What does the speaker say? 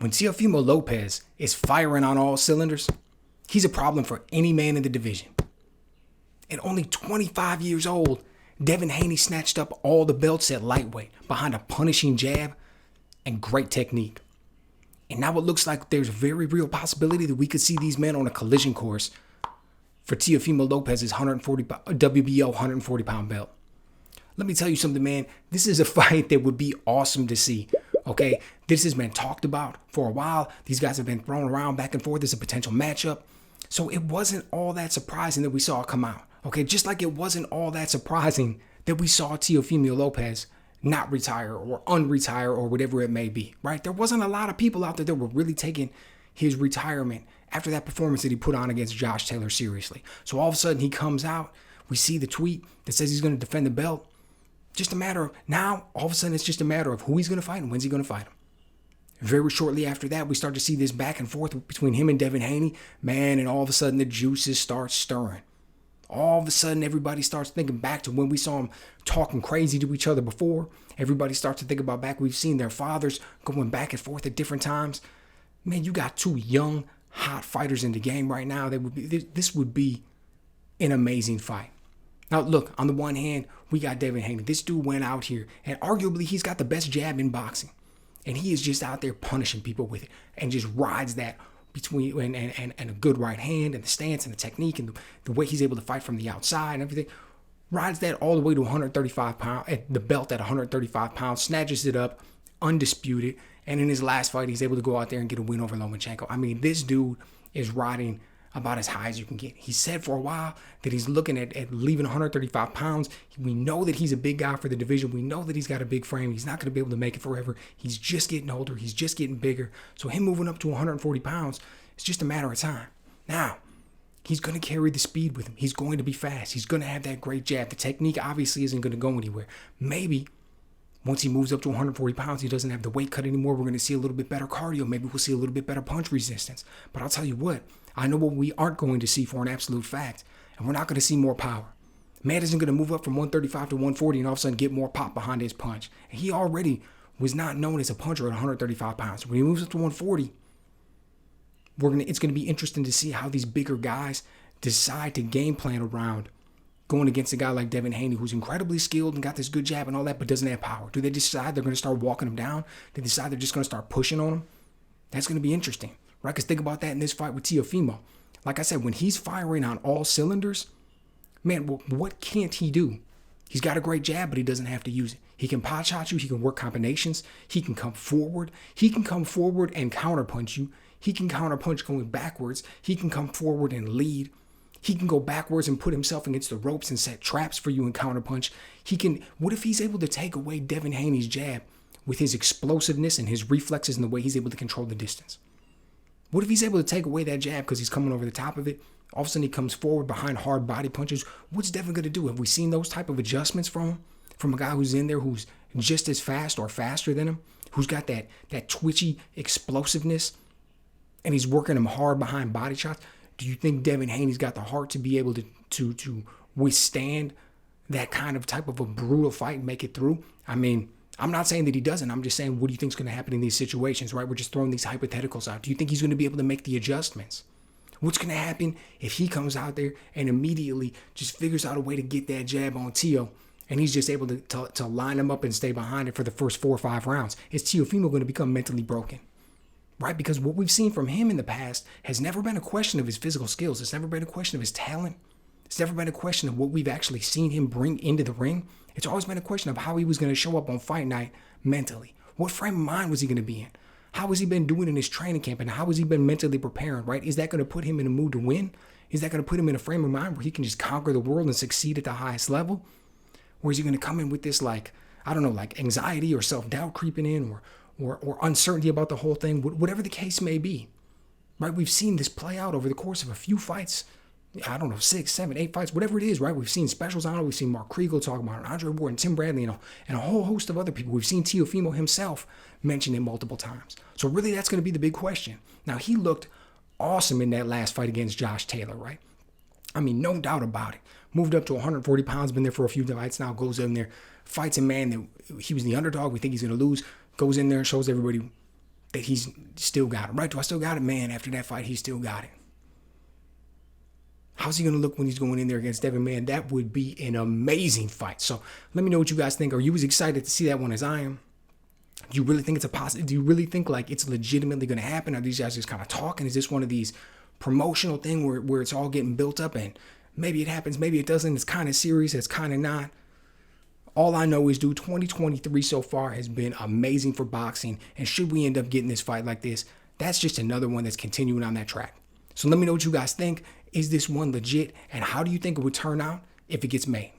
when Teofimo Lopez is firing on all cylinders, he's a problem for any man in the division. At only 25 years old, Devin Haney snatched up all the belts at lightweight behind a punishing jab and great technique. And now it looks like there's a very real possibility that we could see these men on a collision course for Teofimo Lopez's WBO 140-pound belt. Let me tell you something, man. This is a fight that would be awesome to see. Okay, this has been talked about for a while. These guys have been thrown around back and forth as a potential matchup. So it wasn't all that surprising that we saw it come out. Okay, just like it wasn't all that surprising that we saw Teofimo Lopez not retire or unretire or whatever it may be, right? There wasn't a lot of people out there that were really taking his retirement after that performance that he put on against Josh Taylor seriously. So all of a sudden he comes out, we see the tweet that says he's going to defend the belt. Just a matter of, now, all of a sudden it's just a matter of who he's going to fight and when's he going to fight him. Very shortly after that, we start to see this back and forth between him and Devin Haney. Man, and all of a sudden the juices start stirring. All of a sudden everybody starts thinking back to when we saw them talking crazy to each other before. Everybody starts to think about back. We've seen their fathers going back and forth at different times. Man, you got two young, hot fighters in the game right now. This would be an amazing fight. Now, look, on the one hand, we got Devin Haney. This dude went out here, and arguably he's got the best jab in boxing. And he is just out there punishing people with it and just rides that between and a good right hand and the stance and the technique and the way he's able to fight from the outside and everything. Rides that all the way to 135 pounds, at the belt at 135 pounds, snatches it up, undisputed. And in his last fight, he's able to go out there and get a win over Lomachenko. I mean, this dude is riding about as high as you can get. He said for a while that he's looking at leaving 135 pounds. We know that he's a big guy for the division. We know that he's got a big frame. He's not going to be able to make it forever. He's just getting older. He's just getting bigger. So him moving up to 140 pounds, it's just a matter of time. Now, he's going to carry the speed with him. He's going to be fast. He's going to have that great jab. The technique obviously isn't going to go anywhere. Maybe once he moves up to 140 pounds, he doesn't have the weight cut anymore. We're going to see a little bit better cardio. Maybe we'll see a little bit better punch resistance. But I'll tell you what, I know what we aren't going to see for an absolute fact, and we're not going to see more power. Man isn't going to move up from 135 to 140 and all of a sudden get more pop behind his punch. And he already was not known as a puncher at 135 pounds. When he moves up to 140, it's going to be interesting to see how these bigger guys decide to game plan around going against a guy like Devin Haney, who's incredibly skilled and got this good jab and all that, but doesn't have power. Do they decide they're going to start walking him down? Do they decide they're just going to start pushing on him? That's going to be interesting, right? Because think about that in this fight with Teofimo. Like I said, when he's firing on all cylinders, man, what can't he do? He's got a great jab, but he doesn't have to use it. He can pot shot you. He can work combinations. He can come forward. He can come forward and counterpunch you. He can counterpunch going backwards. He can come forward and lead. He can go backwards and put himself against the ropes and set traps for you and counterpunch. What if he's able to take away Devin Haney's jab with his explosiveness and his reflexes and the way he's able to control the distance? What if he's able to take away that jab because he's coming over the top of it? All of a sudden he comes forward behind hard body punches. What's Devin going to do? Have we seen those type of adjustments from him? From a guy who's in there who's just as fast or faster than him? Who's got that twitchy explosiveness? And he's working him hard behind body shots? Do you think Devin Haney's got the heart to be able to withstand that kind of type of a brutal fight and make it through? I mean, I'm not saying that he doesn't. I'm just saying, what do you think is going to happen in these situations, right? We're just throwing these hypotheticals out. Do you think he's going to be able to make the adjustments? What's going to happen if he comes out there and immediately just figures out a way to get that jab on Teo and he's just able to line him up and stay behind it for the first 4 or 5 rounds? Is Teofimo going to become mentally broken? Right? Because what we've seen from him in the past has never been a question of his physical skills. It's never been a question of his talent. It's never been a question of what we've actually seen him bring into the ring. It's always been a question of how he was going to show up on fight night mentally. What frame of mind was he going to be in? How has he been doing in his training camp? And how has he been mentally preparing, right? Is that going to put him in a mood to win? Is that going to put him in a frame of mind where he can just conquer the world and succeed at the highest level? Or is he going to come in with this, like anxiety or self-doubt creeping in or uncertainty about the whole thing, whatever the case may be, right? We've seen this play out over the course of a few fights. 6, 7, 8 fights, whatever it is, right? We've seen specials on it. We've seen Mark Kriegel talk about it, Andre Ward and Tim Bradley, and a whole host of other people. We've seen Teofimo himself mention it multiple times. So really that's going to be the big question. Now, he looked awesome in that last fight against Josh Taylor, right? I mean, no doubt about it. Moved up to 140 pounds, been there for a few fights now, goes in there, fights a man that he was the underdog. We think he's going to lose. Goes in there and shows everybody that he's still got it. Right? Do I still got it? Man, after that fight, he still got it. How's he going to look when he's going in there against Devin? Man, that would be an amazing fight. So let me know what you guys think. Are you as excited to see that one as I am? Do you really think it's a possibility? Do you really think like it's legitimately going to happen? Are these guys just kind of talking? Is this one of these promotional thing where it's all getting built up and maybe it happens, maybe it doesn't? It's kind of serious, it's kind of not. All I know is, dude, 2023 so far has been amazing for boxing. And should we end up getting this fight like this, that's just another one that's continuing on that track. So let me know what you guys think. Is this one legit? And how do you think it would turn out if it gets made?